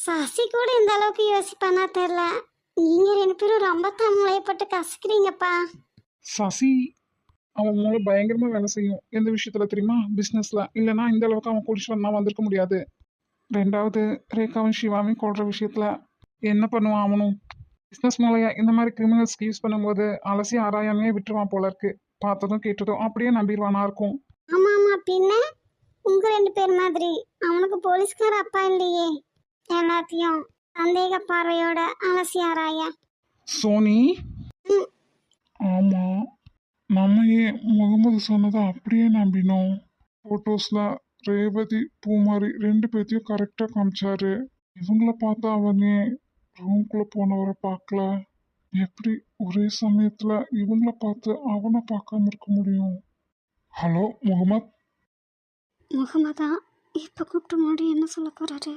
சசி கூட இந்த அளவுக்கு யோசிப்பானா தெரியல. நீங்க 2 பேரும் ரொம்ப தம்முளையப்பட்டு கசக்குறீங்கப்பா. சசி அவன் மூளை பயங்கரமா வேலை செய்யும். எந்த விஷயத்துல தெரியுமா? பிசினஸ்ல. இல்லைன்னா இந்த அளவுக்கு அவன் கோடீஸ்வரனா வந்திருக்க முடியாது. ரெண்டாவது, ரேகாவும் சிவாவையும் கொள்ற விஷயத்துல என்ன பண்ணுவான் அவனும்? பிசினஸ் மூலையா இந்த மாதிரி கிரிமினல்ஸ்க்கு யூஸ் பண்ணும்போது அலசி ஆராயாமையே விட்டுருவான் போல இருக்கு. பார்த்ததும் கேட்டதும் அப்படியே நம்பிடுவானா இருக்கும். ஆமா ஆமா, பின்ன உங்க 2 பேர் மாதிரி அவனுக்கு போலீஸ்கார அப்பா இல்லையே. எல்லாத்தையும் சந்தேக பார்வையோட அலசி ஆராய. சோனி. ம், ஆமா, நம்ம ஏன் முகமது சொன்னதை அப்படியே நம்பினோம்? போட்டோஸ்ல ரேவதி பூமாரி 2 பேத்தையும் கரெக்டா காமிச்சாரு. இவங்கள பார்த்தா அவனே ரூம்குள்ள போனவரை பார்க்கல. எப்படி ஒரே சமயத்துல இவங்கள பார்த்து அவனை பார்க்காம இருக்க முடியும்? ஹலோ முகமது. முகமதா இப்ப கூப்பிட்டு முன்னாடி என்ன சொல்ல போறாரு?